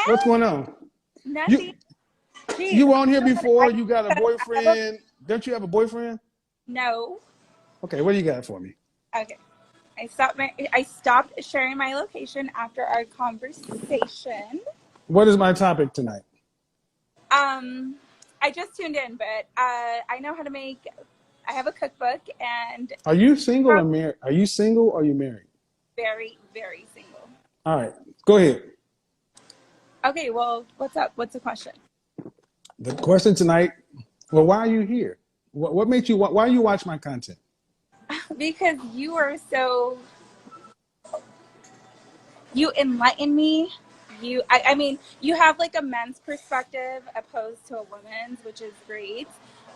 What's going on? Nothing. You were on here before. You got a boyfriend. Don't you have a boyfriend? No. Okay, what do you got for me? Okay. I stopped sharing my location after our conversation. What is my topic tonight? I just tuned in, but I know how to make. I have a cookbook, and Are you single or married? Are you single or are you married? very, very single. All right, go ahead. Okay, well, what's up? What's the question? The question tonight. Well, why are you here? What makes you? Why you watch my content? Because you are so. You enlighten me. I mean, you have like a men's perspective opposed to a woman's, which is great.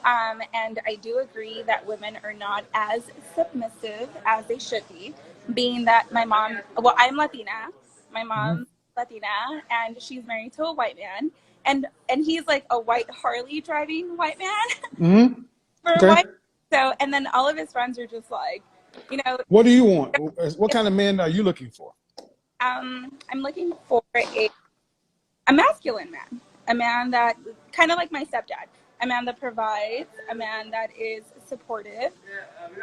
And I do agree that women are not as submissive as they should be, being that my mom, well, I'm Latina. My mom's Latina, and she's married to a white man. And he's like a white Harley driving white man. For Okay. white. So, and then all of his friends are just like, What do you want? What kind of man are you looking for? I'm looking for a masculine man, a man that kind of like my stepdad, a man that provides, a man that is supportive,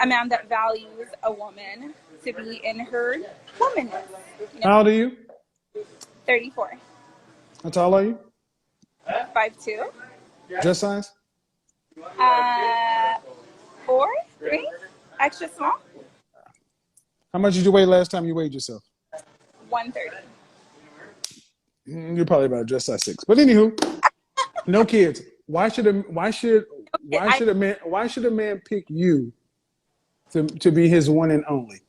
a man that values a woman to be in her womanness. How old are you? 34. How tall are you? 5'2". Dress size? 4, 3, extra small. How much did you weigh last time you weighed yourself? 130. You're probably about dress size 6. But anywho, no kids. Why should a man pick you to be his one and only?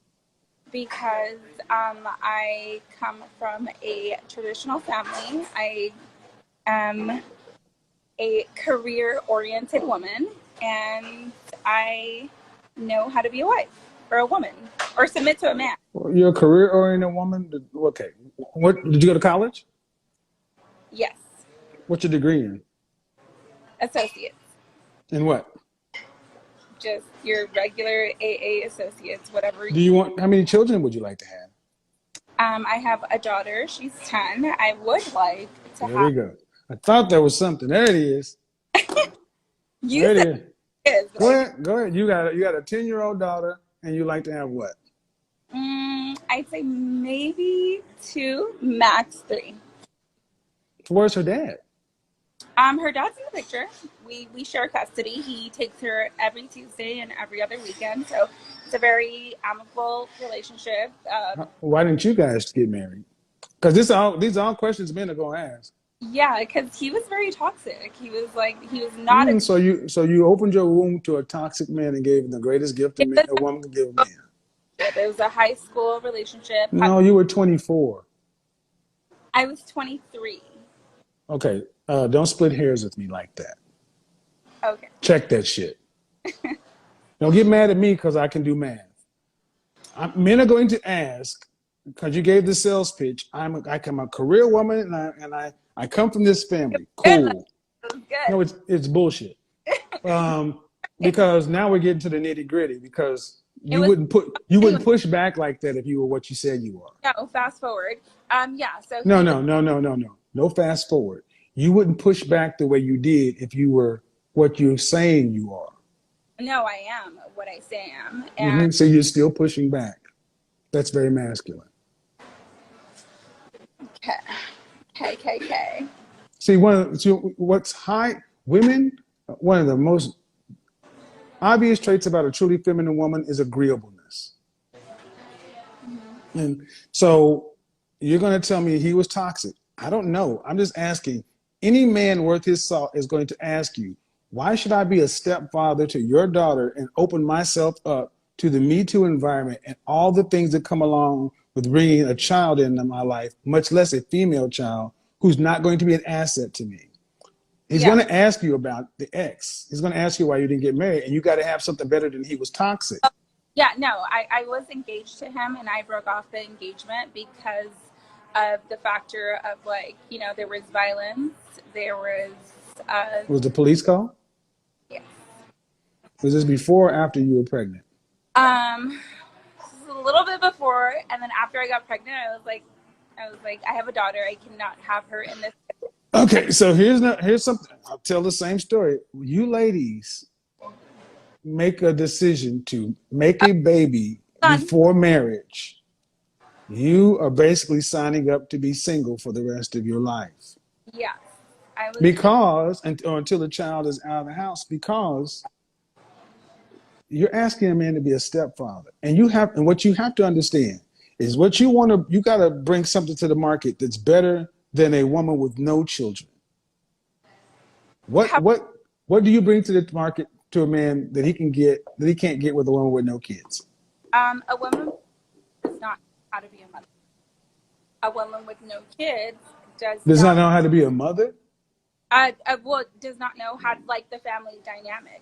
Because I come from a traditional family. I am a career-oriented woman, and I know how to be a wife or a woman or submit to a man. Well, you're a career-oriented woman? Okay. What did you go to college? Yes. What's your degree in? Associates. In what? Just your regular AA associates, whatever. How many children would you like to have? I have a daughter. She's 10. I would like to have. There we go. I thought there was something. There it is. You said it is. Go ahead. You got a 10-year-old daughter, and you like to have what? I'd say maybe 2, max 3. Where's her dad? Her dad's in the picture. We share custody. He takes her every Tuesday and every other weekend. So it's a very amicable relationship. Why didn't you guys get married? Because these are all questions men are gonna ask. Yeah, because he was very toxic. He was not. So you opened your womb to a toxic man and gave him the greatest gift a woman can give a man. It was a high school relationship. No, you were 24. I was 23. Okay, don't split hairs with me like that. Okay. Check that shit. Don't get mad at me because I can do math. Men are going to ask, because you gave the sales pitch, I'm a career woman and I come from this family. Cool. Good. No, it's bullshit. Because now we're getting to the nitty gritty. Because you wouldn't push back like that if you were what you said you are. No, fast forward. Yeah. So No. No fast forward. You wouldn't push back the way you did if you were what you're saying you are. No, I am what I say I am. And So you're still pushing back. That's very masculine. Okay. See, one of the most obvious traits about a truly feminine woman is agreeableness. And so you're going to tell me he was toxic. I don't know. I'm just asking. Any man worth his salt is going to ask you, why should I be a stepfather to your daughter and open myself up to the Me Too environment and all the things that come along with bringing a child into my life, much less a female child who's not going to be an asset to me? He's going to ask you about the ex. He's going to ask you why you didn't get married, and you got to have something better than he was toxic. Yeah, no, I was engaged to him, and I broke off the engagement because of the factor of there was violence. There was. Was the police call? Yes. Was this before or after you were pregnant? A little bit before, and then after I got pregnant, I was like, I was like, I have a daughter. I cannot have her in this. Okay, so here's something. I'll tell the same story. You ladies make a decision to make a baby Son, before marriage. You are basically signing up to be single for the rest of your life. yes, I was. Because, or until the child is out of the house, because you're asking a man to be a stepfather. And what you have to understand is you got to bring something to the market that's better than a woman with no children. What, How, what, what do you bring to the market to a man that he can't get with a woman with no kids? a woman does not know how to be a mother. A woman with no kids does Does not not. know how to be a mother? Well, does not know how like the family dynamic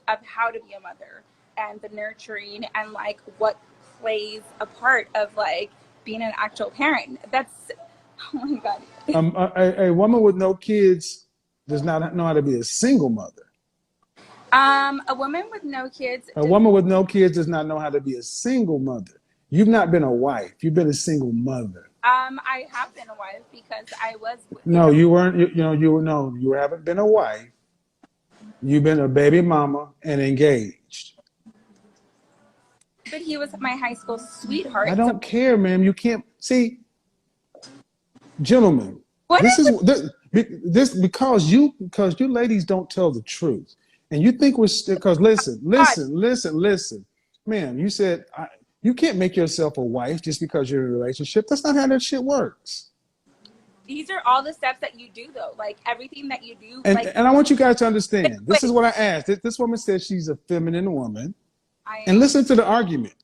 of how to be a mother and the nurturing and like what plays a part of like being an actual parent. That's oh my god. A woman with no kids does not know how to be a single mother. A woman with no kids A does. woman with no kids does not know how to be a single mother. You've not been a wife. You've been a single mother. I have been a wife because I was. No, you weren't. You haven't been a wife. You've been a baby mama and engaged. But he was my high school sweetheart. I So don't care, ma'am. You can't see, gentlemen. what This is is this because you ladies don't tell the truth, and you think we're because God? listen, ma'am. You said you can't make yourself a wife just because you're in a relationship. That's not how that shit works. These are all the steps that you do though. Like everything that you do. And Like and I want you guys to understand. This wait, is what I asked. This woman said she's a feminine woman, I and am. listen to the argument.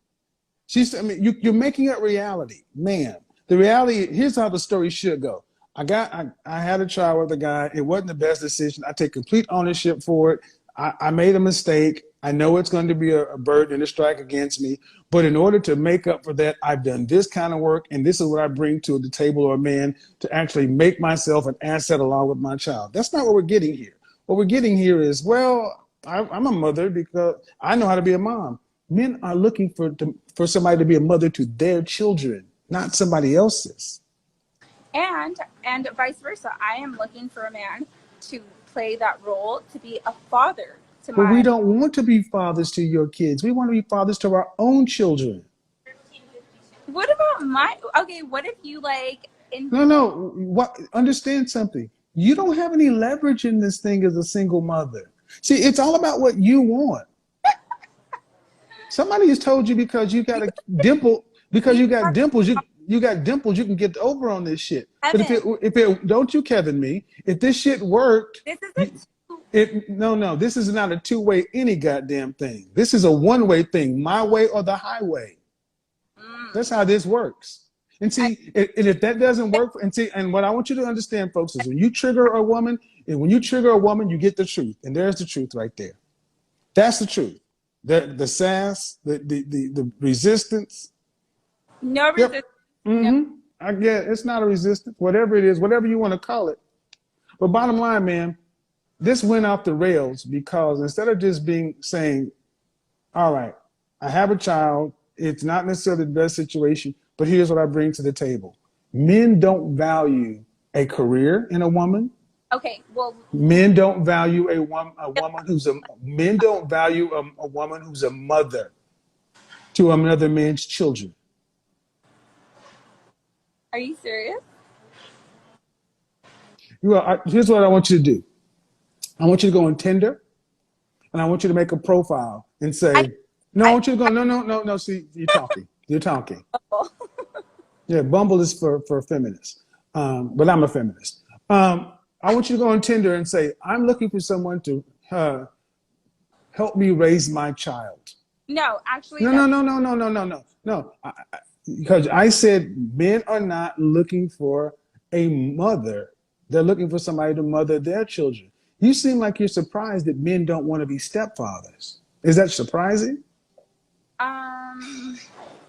I mean, you're making up reality, ma'am. The reality, here's how the story should go. I had a child with a guy. It wasn't the best decision. I take complete ownership for it. I made a mistake. I know it's going to be a burden and a strike against me. But in order to make up for that, I've done this kind of work. And this is what I bring to the table or a man to actually make myself an asset along with my child. That's not what we're getting here. What we're getting here is, well, I'm a mother because I know how to be a mom. Men are looking for somebody to be a mother to their children, not somebody else's. And vice versa. I am looking for a man to play that role, to be a father to But we my. don't want to be fathers to your kids. We want to be fathers to our own children. What about my? Okay, what if you like in? No. What? Understand something. You don't have any leverage in this thing as a single mother. See, it's all about what you want. Somebody has told you because you got a dimple, because you got dimples, you got dimples, you can get over on this shit. But Kevin, if it don't you Kevin me, if this shit worked, this is no, this is not a two-way any goddamn thing. This is a one-way thing, my way or the highway. That's how this works. And see, and if that doesn't work, and what I want you to understand, folks, is when you trigger a woman, you get the truth, and there's the truth right there. That's the truth. The sass, the resistance. no Yep. resistance. Mm-hmm. I get it's not a resistance, whatever it is, whatever you want to call it. But bottom line, man, this went off the rails because instead of just saying, all right, I have a child, it's not necessarily the best situation, but here's what I bring to the table. Men don't value a career in a woman. Okay, well, Men don't value men don't value a woman who's a mother to another man's children. are you serious? Here's what I want you to do. I want you to go on Tinder, and I want you to make a profile and I, say, no, I I, want you to go, no. See, you're talking. oh, Yeah, Bumble is for feminists, but I'm a feminist. I want you to go on Tinder and say, I'm looking for someone to help me raise my child. no, actually, No. Because I said men are not looking for a mother. They're looking for somebody to mother their children. You seem like you're surprised that men don't want to be stepfathers. Is that surprising?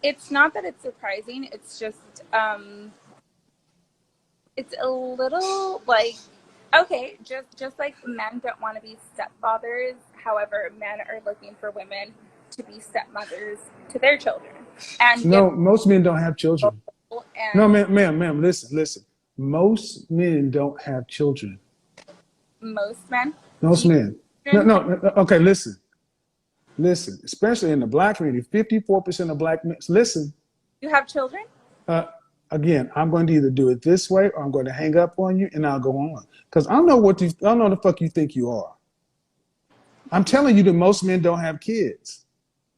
it's not that it's surprising. It's just, it's a little like, okay, just like men don't want to be stepfathers. However, men are looking for women to be stepmothers to their children and give No, most men don't have children. No, and ma'am, listen. Most men don't have children. most men. Do Most you men. have No, children? no, okay, listen, especially in the black community, 54% of black men, listen, You have children? uh, again, I'm going to either do it this way or I'm going to hang up on you and I'll go on. Because I don't know the fuck you think you are. I'm telling you that most men don't have kids.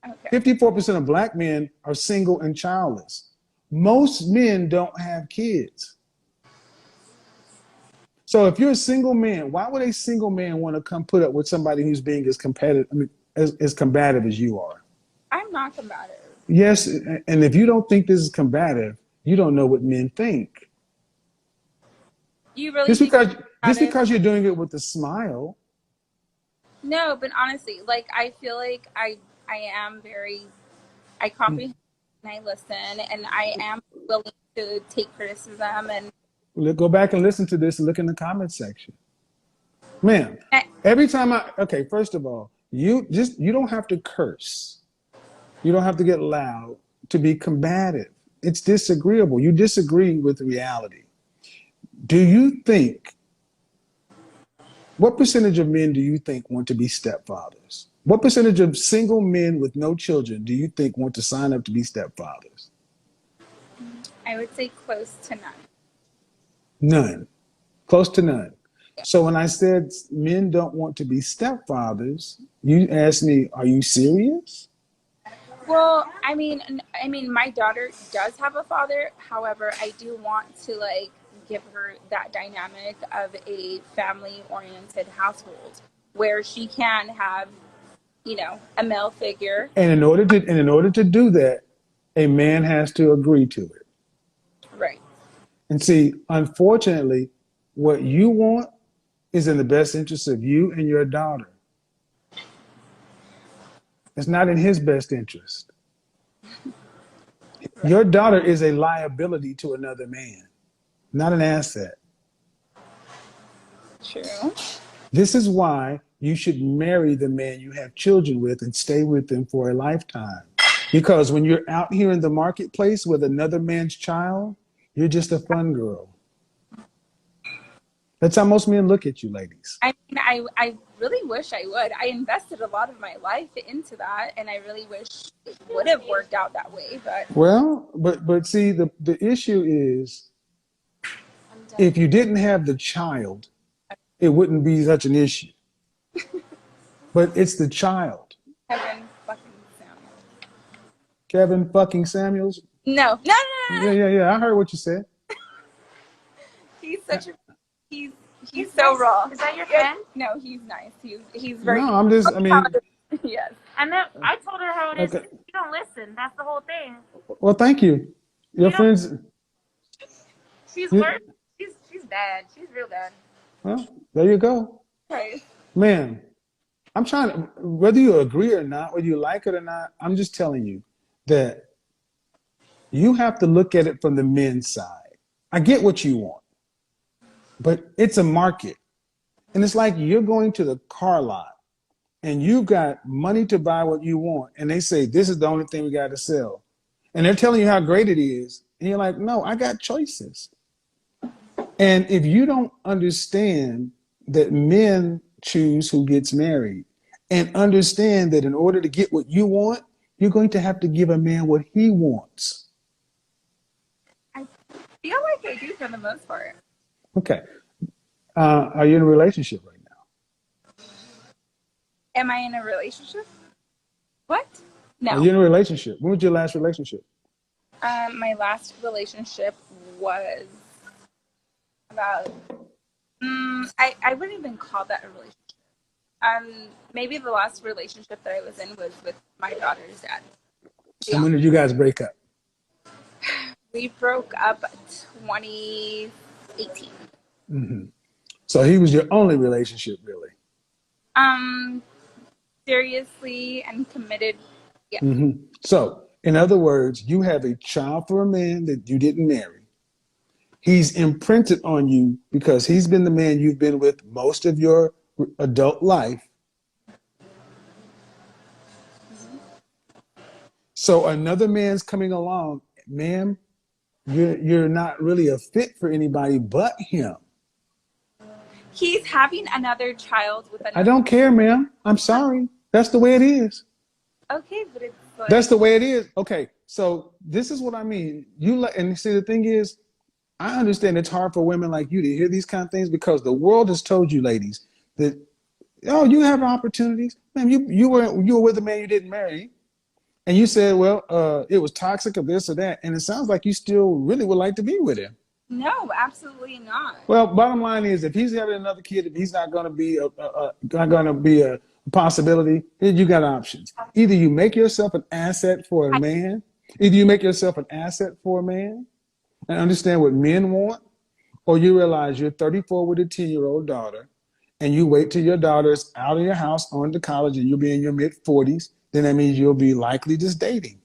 Okay. 54% of black men are single and childless. Most men don't have kids. So if you're a single man, why would a single man want to come put up with somebody who's being as competitive, as combative as you are? I'm not combative. Yes, and if you don't think this is combative, you don't know what men think. You really Just think because just combative? because you're doing it with a smile, No, but honestly, like I feel like I am very I comprehend and I listen and I am willing to take criticism and go back and listen to this and look in the comment section. Man, I, every time okay, first of all, you don't have to curse. You don't have to get loud to be combative. It's disagreeable. You disagree with reality. Do you think, what percentage of men do you think want to be stepfathers? What percentage of single men with no children do you think want to sign up to be stepfathers? I would say close to none. None. Close to none. Yeah. So when I said men don't want to be stepfathers, you asked me, are you serious? Well, I mean, my daughter does have a father. However, I do want to like give her that dynamic of a family-oriented household where she can have, a male figure. And in order to do that, a man has to agree to it. Right. And see, unfortunately, what you want is in the best interest of you and your daughter. It's not in his best interest. Right. Your daughter is a liability to another man, not an asset. True. This is why you should marry the man you have children with and stay with them for a lifetime. Because when you're out here in the marketplace with another man's child, you're just a fun girl. That's how most men look at you, ladies. I mean, I really wish I would. I invested a lot of my life into that, and I really wish it would have worked out that way. But Well, but see, the issue is if you didn't have the child, it wouldn't be such an issue. But it's the child. Kevin fucking Samuels. Kevin fucking Samuels. No, no, no, no, no. Yeah. I heard what you said. He's such a he's so nice. raw. Is that your friend? No, he's nice. He's very. No, I'm just. I mean, Yes. And then I told her how it is. Okay. You don't listen. That's the whole thing. well, thank you. Your You know- friends. She's You- worse. She's bad. She's real bad. Well, there you go, Right. man. I'm trying to, whether you agree or not, whether you like it or not. I'm just telling you that you have to look at it from the men's side. I get what you want, but it's a market. And it's like you're going to the car lot and you've got money to buy what you want. And they say, this is the only thing we got to sell. And they're telling you how great it is. And you're like, no, I got choices. And if you don't understand that men choose who gets married and understand that in order to get what you want, you're going to have to give a man what he wants. I feel like I do for the most part. Okay. Are you in a relationship right now? Am I in a relationship? What? No. Are you in a relationship? When was your last relationship? My last relationship was about. I wouldn't even call that a relationship. Maybe the last relationship that I was in was with my daughter's dad. And when did you guys break up? We broke up 2018. Mm-hmm. So he was your only relationship, really. Seriously and committed. Yeah. Mm-hmm. So, in other words, you have a child for a man that you didn't marry. He's imprinted on you because he's been the man you've been with most of your adult life. So another man's coming along, ma'am, you're not really a fit for anybody but him. He's having another child with I another. don't care, ma'am. I'm sorry. That's the way it is. Okay, but it's like, That's the way it is. Okay, so this is what I mean. And see, the thing is, I understand it's hard for women like you to hear these kind of things because the world has told you, ladies, that you have opportunities. Man, you were with a man you didn't marry, and you said, well, it was toxic or this or that, and it sounds like you still really would like to be with him. no, absolutely not. Well, bottom line is, if he's having another kid, if he's not going to be a possibility, then you got options. Either you make yourself an asset for a man, either you make yourself an asset for a man, and understand what men want, or you realize you're 34 with a 10-year-old daughter, and you wait till your daughter's out of your house, on to college, and you'll be in your mid 40s. Then that means you'll be likely just dating,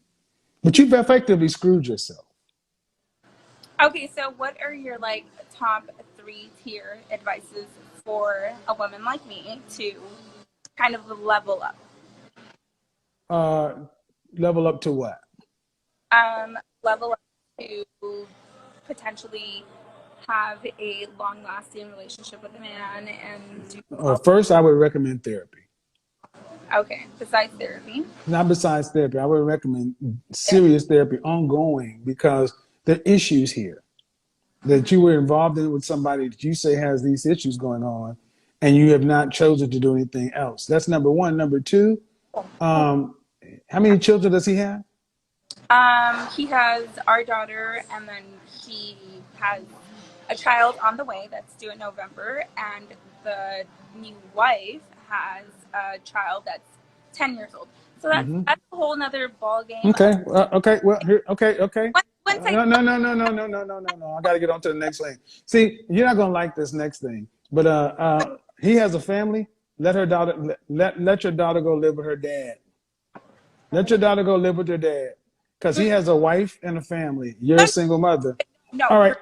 but you've effectively screwed yourself. Okay, so what are your like top 3-tier advices for a woman like me to kind of level up? Level up to what? Level up to potentially have a long-lasting relationship with a man and do. First, I would recommend therapy. Okay, besides therapy. Not besides therapy. I would recommend serious therapy, ongoing, because there are issues here that you were involved in with somebody that you say has these issues going on, and you have not chosen to do anything else. That's number one. Number two, how many children does he have? He has our daughter, and then he has a child on the way that's due in November, and the new wife has a child that's 10 years old. So that's a whole nother ball game. Okay. Well, here. Okay. Once I No. I got to get on to the next thing. See, you're not gonna like this next thing, but he has a family. Let her daughter. Let your daughter go live with her dad. Let your daughter go live with her dad, because he has a wife and a family. You're a single mother. No, All right.